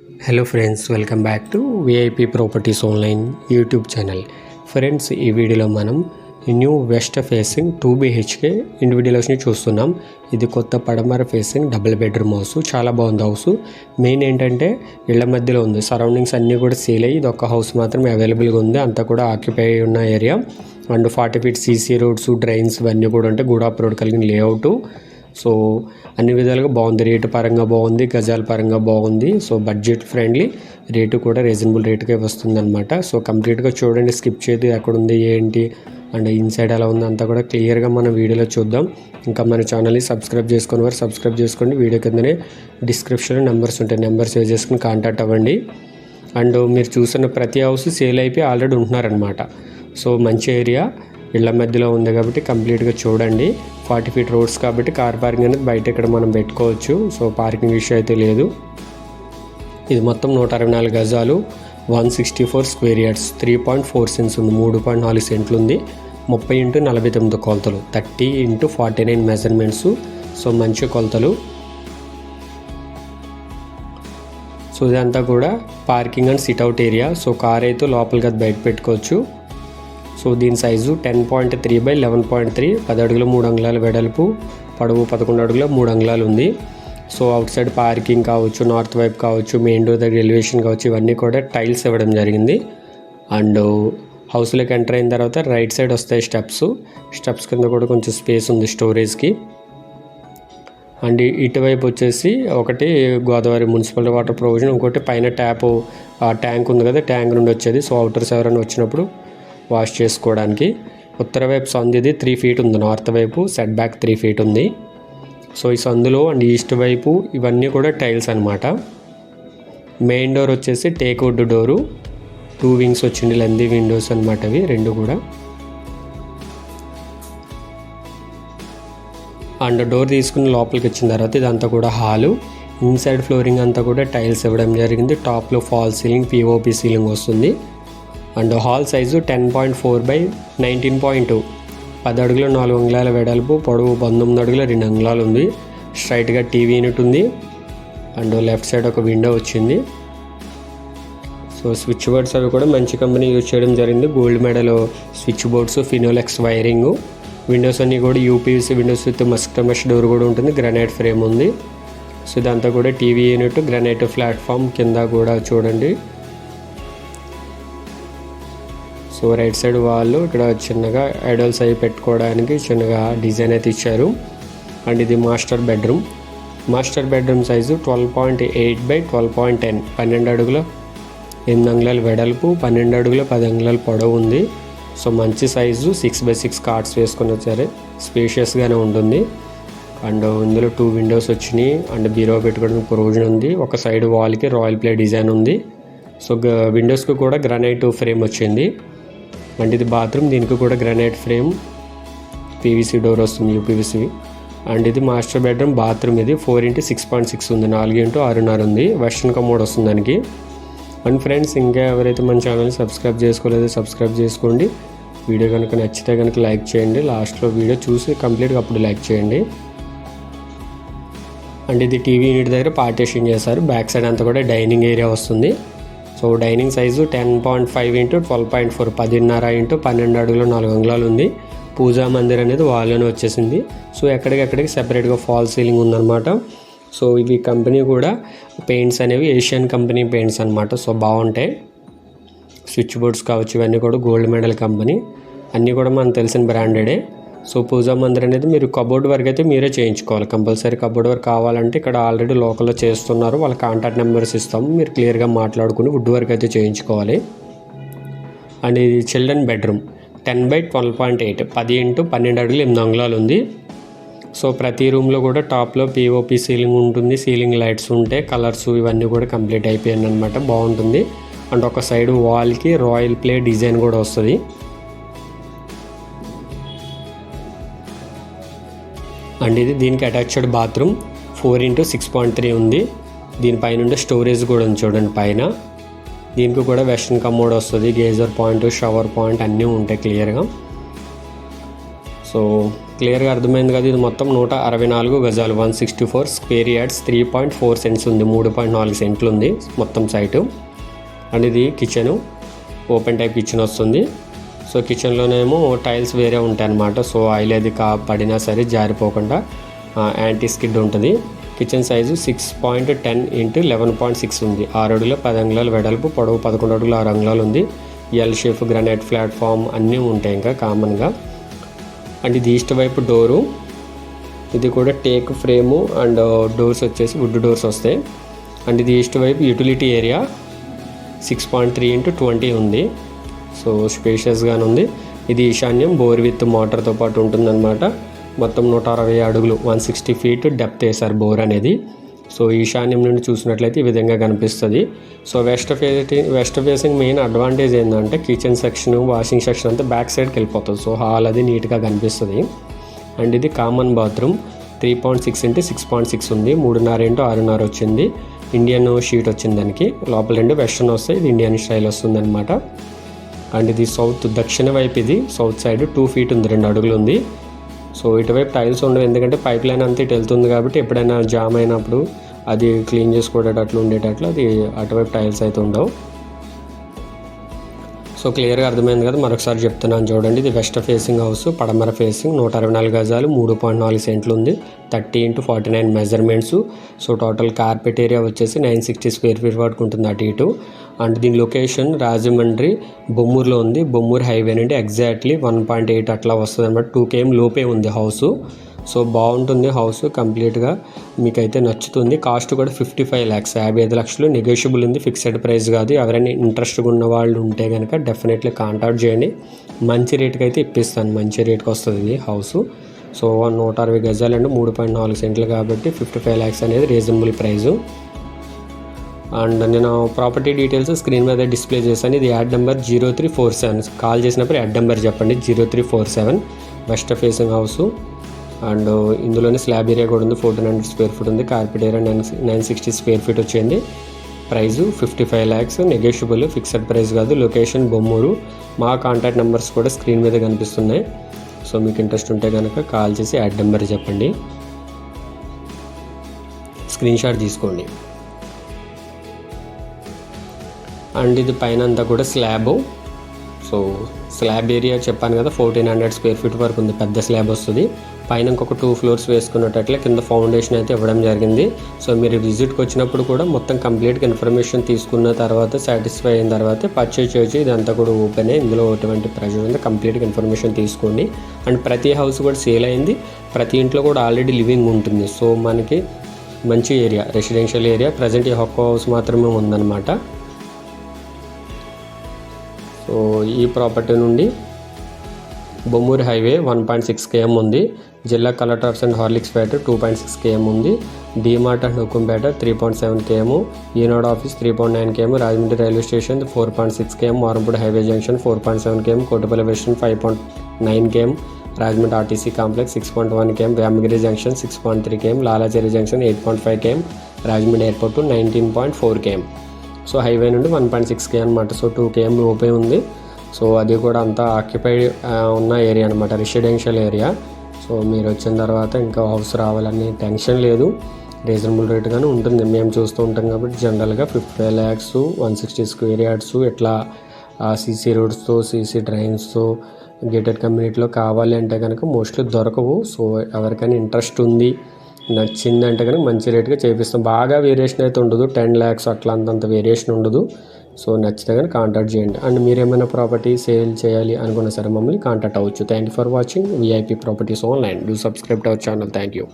Hello friends, welcome back to VIP properties online YouTube channel. Friends, ఈ వీడియోలో మనం new west facing 2 BHK individual హౌస్ని చూస్తున్నాం. ఇది కొత్త పడమర ఫేసింగ్ డబుల్ బెడ్రూమ్ హౌస్. చాలా బాగుంది హౌస్. మెయిన్ ఏంటంటే ఇళ్ల మధ్యలో ఉంది. సరౌండింగ్స్ అన్నీ కూడా సేల్ అయ్యి ఇది ఒక హౌస్ మాత్రమే అవైలబుల్గా ఉంది. అంతా కూడా ఆక్యుపై ఉన్న area. And 40 feet CC roads, drains ఇవన్నీ కూడా అంటే గూడాప్ రోడ్ కలిగిన లేఅవుట్. సో అన్ని విధాలుగా బాగుంది. రేటు పరంగా బాగుంది, గజాల పరంగా బాగుంది. సో బడ్జెట్ ఫ్రెండ్లీ, రేటు కూడా రీజనబుల్ రేటుకే వస్తుందన్నమాట. సో కంప్లీట్గా చూడండి, స్కిప్ చేయదు. ఎక్కడుంది ఏంటి అండ్ ఇన్సైడ్ ఎలా ఉంది అంతా కూడా క్లియర్గా మనం వీడియోలో చూద్దాం. ఇంకా మన ఛానల్ని సబ్స్క్రైబ్ చేసుకుని వారు సబ్స్క్రైబ్ చేసుకోండి. వీడియో కిందనే డిస్క్రిప్షన్లో నెంబర్స్ ఉంటాయి, నెంబర్ సేవ్ చేసుకుని కాంటాక్ట్ అవ్వండి. అండ్ మీరు చూసిన ప్రతి హౌస్ సేల్ అయిపోయి ఆల్రెడీ ఉంటున్నారనమాట. సో మంచి ఏరియా, ఇళ్ల మధ్యలో ఉంది కాబట్టి కంప్లీట్గా చూడండి. 40 feet రోడ్స్ కాబట్టి కార్ పార్కింగ్ అనేది బయట ఇక్కడ మనం పెట్టుకోవచ్చు. సో పార్కింగ్ ఇష్యూ అయితే లేదు. ఇది మొత్తం 164 గజాలు, 164 స్క్వేర్ యార్డ్స్, 3.4 సెంట్స్ ఉంది, 3.4 సెంట్లు ఉంది. 30 x 49 కొలతలు, 30 x 49 మెజర్మెంట్స్. సో మంచి కొలతలు. సో ఇదంతా కూడా parking and sit-out area. So car అయితే లోపలికి అది బయట పెట్టుకోవచ్చు. సో దీని సైజు 10.3 by 11.3, 10 అడుగుల 3 అంగుళాల వెడల్పు, పొడవు 11 అడుగుల 3 అంగుళాలు ఉంది. సో అవుట్ సైడ్ పార్కింగ్ కావచ్చు, నార్త్ వైపు కావచ్చు, మెయిన్ డోర్ దగ్గర ఎలివేషన్ కావచ్చు, ఇవన్నీ కూడా టైల్స్ ఇవ్వడం జరిగింది. అండ్ హౌస్లోకి ఎంటర్ అయిన తర్వాత రైట్ సైడ్ వస్తాయి స్టెప్స్ కింద కూడా కొంచెం స్పేస్ ఉంది స్టోరేజ్కి. అండ్ ఇటువైపు వచ్చేసి ఒకటి గోదావరి మున్సిపల్ వాటర్ ప్రొవిజన్, ఇంకోటి పైన ట్యాంక్ ఉంది కదా, ట్యాంక్ నుండి వచ్చేది. సో అవుటర్స్ ఎవరైనా వచ్చినప్పుడు వాష్ చేసుకోవడానికి. ఉత్తర వైపు సందు ఇది 3 feet ఉంది, నార్త్ వైపు సెట్ బ్యాక్ 3 feet ఉంది. సో ఈ సందులో అండ్ ఈస్ట్ వైపు ఇవన్నీ కూడా టైల్స్ అనమాట. మెయిన్ డోర్ వచ్చేసి టేక్ వుడ్ డోరు, 2 wings వచ్చింది, లెందీ విండోస్ అనమాట అవి రెండు కూడా. అండ్ డోర్ తీసుకుని లోపలికి వచ్చిన తర్వాత ఇదంతా కూడా హాలు. ఇన్సైడ్ ఫ్లోరింగ్ అంతా కూడా టైల్స్ ఇవ్వడం జరిగింది. టాప్లో ఫాల్ సీలింగ్, పిఓపి సీలింగ్ వస్తుంది. అండ్ హాల్ సైజు 10.4 by 19.2, 10 అడుగుల 4 అంగుళాల వెడల్పు, పొడవు 19 అడుగుల 2 అంగుళాలు ఉంది. స్ట్రైట్గా టీవీ యూనిట్ ఉంది. అండ్ లెఫ్ట్ సైడ్ ఒక విండో వచ్చింది. సో స్విచ్ బోర్డ్స్ అవి కూడా మంచి కంపెనీ యూజ్ చేయడం జరిగింది. Gold medal switch boards, Finolex wiring. Windows అన్నీ కూడా UPVC Windows with Musk mesh door కూడా ఉంటుంది. గ్రానైట్ ఫ్రేమ్ ఉంది. సో ఇదంతా కూడా టీవీ యూనిట్, గ్రానైట్ ప్లాట్ఫామ్ కింద కూడా చూడండి. సో రైట్ సైడ్ వాళ్ళు ఇక్కడ చిన్నగా ఐడల్స్ అవి పెట్టుకోవడానికి చిన్నగా డిజైన్ అయితే ఇచ్చారు. అండ్ ఇది మాస్టర్ బెడ్రూమ్ సైజు 12.8 by 12.10, 12 అడుగుల 8 అంగుళాల వెడల్పు, 12 అడుగుల 10 అంగుళాల పొడవు ఉంది. సో మంచి సైజు, 6x6 కార్డ్స్ వేసుకొని వచ్చారు. స్పేషియస్గానే ఉంటుంది. అండ్ ఇందులో 2 windows వచ్చినాయి. అండ్ బీరో పెట్టుకోవడానికి ప్రొవిజన్ ఉంది. ఒక సైడ్ వాల్కి రాయల్ ప్లే డిజైన్ ఉంది. సో విండోస్కి కూడా గ్రానైట్ ఫ్రేమ్ వచ్చింది. అండ్ ఇది బాత్రూమ్, దీనికి కూడా గ్రానైట్ ఫ్రేమ్, పీవీసీ డోర్ వస్తుంది, యూపీవీసీ. అండ్ ఇది మాస్టర్ బెడ్రూమ్ బాత్రూమ్. ఇది 4 x 6.6 ఉంది, 4 x 6.5 ఉంది. వెస్టర్న్ కమోడ్ వస్తుంది దానికి. అండ్ ఫ్రెండ్స్, ఇంకా ఎవరైతే మన ఛానల్ని సబ్స్క్రైబ్ చేసుకోలేదో సబ్స్క్రైబ్ చేసుకోండి. వీడియో కనుక నచ్చితే కనుక లైక్ చేయండి. లాస్ట్లో వీడియో చూసి కంప్లీట్గా అప్పుడు లైక్ చేయండి. అండ్ ఇది టీవీ యూనిట్ దగ్గర పార్టీషన్ చేశారు. బ్యాక్ సైడ్ అంతా కూడా డైనింగ్ ఏరియా వస్తుంది. So dining size 10.5 x 12.4, 10.5 x 12 అడుగుల 4 అంగుళాలు ఉంది. పూజా మందిర్ అనేది వాళ్ళనే వచ్చేసింది. సో ఎక్కడికి సెపరేట్గా ఫాల్ సీలింగ్ ఉందన్నమాట. సో ఇవి కంపెనీ కూడా పెయింట్స్ అనేవి ఏషియన్ కంపెనీ పెయింట్స్ అనమాట. సో బాగుంటాయి. స్విచ్ బోర్డ్స్ కావచ్చు, ఇవన్నీ కూడా గోల్డ్ మెడల్ కంపెనీ, అన్నీ కూడా మనకు తెలిసిన బ్రాండెడే. సో పూజా మందిర్ అనేది మీరు కబోర్డ్ వర్క్ అయితే మీరే చేయించుకోవాలి. కంపల్సరీ కబోర్డ్ వర్క్ కావాలంటే ఇక్కడ ఆల్రెడీ లోకల్లో చేస్తున్నారు, వాళ్ళ కాంటాక్ట్ నెంబర్స్ ఇస్తాము, మీరు క్లియర్గా మాట్లాడుకుని వుడ్ వర్క్ అయితే చేయించుకోవాలి. అండ్ ఇది చిల్డ్రన్ బెడ్రూమ్ 10 by 12.8, 10 x 12 అడుగులు 8 అంగుళాలు ఉంది. సో ప్రతి రూమ్లో కూడా టాప్లో పిఓపి సీలింగ్ ఉంటుంది, సీలింగ్ లైట్స్ ఉంటాయి, కలర్స్ ఇవన్నీ కూడా కంప్లీట్ అయిపోయాయి అనమాట. బాగుంటుంది. అండ్ ఒక సైడ్ వాల్కి రాయల్ ప్లే డిజైన్ కూడా వస్తుంది. అండ్ ఇది దీనికి అటాచ్డ్ బాత్రూమ్ 4 x 6.3 ఉంది. దీనిపైన స్టోరేజ్ కూడా ఉంది చూడండి పైన. దీనికి కూడా వెస్టర్న్ కమోడ్ వస్తుంది, గేజర్ పాయింట్, షవర్ పాయింట్ అన్నీ ఉంటాయి క్లియర్గా. సో క్లియర్గా అర్థమైంది కదా. ఇది మొత్తం 164 గజాలు, 164 స్క్వేర్ యార్డ్స్, 3.4 సెంట్స్ ఉంది, 3.4 సెంట్లు ఉంది మొత్తం సైటు. అండ్ ఇది కిచెను, ఓపెన్ టైప్ కిచెన్ వస్తుంది. సో కిచెన్లోనేమో టైల్స్ వేరే ఉంటాయి అన్నమాట. సో ఆయిల్ అది పడినా సరే జారిపోకుండా యాంటీ స్కిడ్ ఉంటుంది. కిచెన్ సైజు 6.10 x 11.6 ఉంది. 6 అడుగుల 10 అంగుళాల వెడల్పు, పొడవు 11 అడుగుల 6 అంగుళాలు ఉంది. ఎల్ షేప్ గ్రానైట్ ప్లాట్ఫామ్ అన్నీ ఉంటాయి ఇంకా కామన్గా. అండ్ ఇది ఈస్ట్ వైపు డోరు, ఇది కూడా టేక్ ఫ్రేము అండ్ డోర్స్ వచ్చేసి వుడ్ డోర్స్ వస్తాయి. అండ్ ఇది ఈస్ట్ వైపు యూటిలిటీ ఏరియా 6.3 x 20 ఉంది. సో స్పేషియస్గానే ఉంది. ఇది ఈశాన్యం, బోర్ విత్ మోటార్తో పాటు ఉంటుందన్నమాట. మొత్తం 160 అడుగులు, 160 feet డెప్త్ వేశారు బోర్ అనేది. సో ఈశాన్యం నుండి చూసినట్లయితే ఈ విధంగా కనిపిస్తుంది. So west facing main advantage ఏంటంటే కిచెన్ సెక్షన్, వాషింగ్ సెక్షన్ అంతా బ్యాక్ సైడ్కి వెళ్ళిపోతుంది. సో హాల్ అది నీట్గా కనిపిస్తుంది. అండ్ ఇది కామన్ బాత్రూమ్, 3.6 x 6.6 ఉంది, 3.5 x 6.5 వచ్చింది. ఇండియన్ షీట్ వచ్చింది దానికి. లోపల 2 వెస్టర్న్ వస్తాయి, ఇది ఇండియన్ స్టైల్ వస్తుంది అనమాట. అండ్ ఇది సౌత్ దక్షిణ వైపు, ఇది సౌత్ సైడ్ 2 feet ఉంది, 2 అడుగులు ఉంది. సో ఇటువైపు టైల్స్ ఉండవు, ఎందుకంటే పైప్ లైన్ అంతా ఇటు వెళ్తుంది కాబట్టి ఎప్పుడైనా జామ్ అయినప్పుడు అది క్లీన్ చేసుకోవటట్లు ఉండేటట్లు అది అటువైపు టైల్స్ అయితే ఉండవు. సో క్లియర్గా అర్థమైంది కదా, మరొకసారి చెప్తున్నాను చూడండి. ఇది వెస్ట్ ఫేసింగ్ హౌస్, పడమర ఫేసింగ్, 164 గజాలు, 3.4 సెంట్లు ఉంది, 30 x 49 measurements. So total carpet area వచ్చేసి 960 స్క్వేర్ ఫీట్ వరకు ఉంటుంది అటు ఇటు. అండ్ దీని లొకేషన్ రాజమండ్రి బొమ్మూరులో ఉంది. బొమ్మూరు హైవే నుండి ఎగ్జాక్ట్లీ 1.8 అట్లా వస్తుంది అనమాట. 2 km లోపే ఉంది హౌసు. సో బాగుంటుంది హౌస్, కంప్లీట్గా మీకైతే నచ్చుతుంది. కాస్ట్ కూడా 55 lakhs, 55 లక్షలు. నెగోషియబుల్ ఉంది, ఫిక్స్డ్ ప్రైస్ కాదు. ఎవరైనా ఇంట్రెస్ట్గా ఉన్న వాళ్ళు ఉంటే కనుక డెఫినెట్లీ కాంటాక్ట్ చేయండి. మంచి రేట్కి అయితే ఇప్పిస్తాను, మంచి రేట్కి వస్తుంది ఇది హౌసు. సో 160 గజాలు అండి, 3.4 సెంట్లు కాబట్టి 55 lakhs అనేది రీజనబుల్ ప్రైజు. అండ్ నేను ప్రాపర్టీ డీటెయిల్స్ స్క్రీన్ మీద డిస్ప్లే చేశాను. ఇది యాడ్ నెంబర్ 0347. కాల్ చేసినప్పుడు యాడ్ నెంబర్ చెప్పండి, 0347. West facing house. అండ్ ఇందులోనే స్లాబ్ ఏరియా కూడా ఉంది, 1400 స్క్వేర్ ఫీట్ ఉంది. కార్పెట్ ఏరియా 960 స్క్వేర్ ఫీట్ వచ్చింది. Price 55 lakhs, negotiable, fixed price కాదు. లొకేషన్ బొమ్మూరు. మా కాంటాక్ట్ నెంబర్స్ కూడా స్క్రీన్ మీద కనిపిస్తున్నాయి. సో మీకు ఇంట్రెస్ట్ ఉంటే కనుక కాల్ చేసి యాడ్ నెంబర్ చెప్పండి, స్క్రీన్ షాట్ తీసుకోండి. అండ్ ఇది పైన అంతా కూడా స్లాబ్. సో స్లాబ్ ఏరియా చెప్పాను కదా, 1400 స్క్వేర్ ఫీట్ వరకు ఉంది, పెద్ద స్లాబ్ వస్తుంది. పైన ఇంకొక 2 floors వేసుకున్నట్లే కింద ఫౌండేషన్ అయితే ఇవ్వడం జరిగింది. సో మీరు విజిట్కి వచ్చినప్పుడు కూడా మొత్తం కంప్లీట్గా ఇన్ఫర్మేషన్ తీసుకున్న తర్వాత సాటిస్ఫై అయిన తర్వాత పర్చేజ్ చేయొచ్చు. ఇదంతా కూడా ఓపెన్, ఇందులో ఎటువంటి ప్రెజర్ ఉంది, కంప్లీట్గా ఇన్ఫర్మేషన్ తీసుకోండి. అండ్ ప్రతి హౌస్ కూడా సేల్ అయింది, ప్రతి ఇంట్లో కూడా ఆల్రెడీ లివింగ్ ఉంటుంది. సో మనకి మంచి ఏరియా, రెసిడెన్షియల్ ఏరియా. ప్రజెంట్ ఈ ఒక్క హౌస్ మాత్రమే ఉందన్నమాట. సో ఈ ప్రాపర్టీ నుండి బొమ్మూరు హైవే 1.6 km ఉంది. జిల్లా కలెక్టర్ ఆఫీస్ అండ్ హార్లిక్స్ పేట 2.6 km ఉంది. DMart and Hukumpeta 3.7 km. Eenadu office 3.9 km. Rajahmundry railway station 4.6 km. Marampudi highway junction 4.7 km. Kotapalli western 5.9 km. Rajahmundry RTC complex 6.1 km. Vyamagiri junction 6.3 km. Lalacheri junction 8.5 km. Rajahmundry airport 19.4 km. So highway నుండి 1.6 km అనమాట. So 2 km లోపే ఉంది. So అది కూడా అంతా ఆక్యుపైడ్ ఉన్న ఏరియా అనమాట, రెసిడెన్షియల్ ఏరియా. సో మీరు వచ్చిన తర్వాత ఇంకా హౌస్ రావాలని టెన్షన్ లేదు, రీజనబుల్ రేట్గానే ఉంటుంది. మేము చూస్తూ ఉంటాం కాబట్టి జనరల్గా 55 lakhs, 160 స్క్వేర్ యార్డ్స్ ఇట్లా సీసీ రోడ్స్తో, సీసీ డ్రైన్స్తో, గేటెడ్ కమ్యూనిటీలో కావాలి అంటే కనుక మోస్ట్లీ దొరకవు. సో ఎవరికైనా ఇంట్రెస్ట్ ఉంది, నచ్చిందంటే కనుక మంచి రేట్గా చేపిస్తాం. బాగా వేరియేషన్ అయితే ఉండదు, 10 lakhs అట్లా అంతంత వేరియేషన్ ఉండదు. సో నచ్చితే కానీ కాంటాక్ట్ చేయండి. అండ్ మీరు ఏమైనా ప్రాపర్టీ సేల్ చేయాలి అనుకున్నా సరే మమ్మల్ని కాంటాక్ట్ అవ్వచ్చు. Thank you for watching VIP properties online. Do subscribe to our channel. Thank you.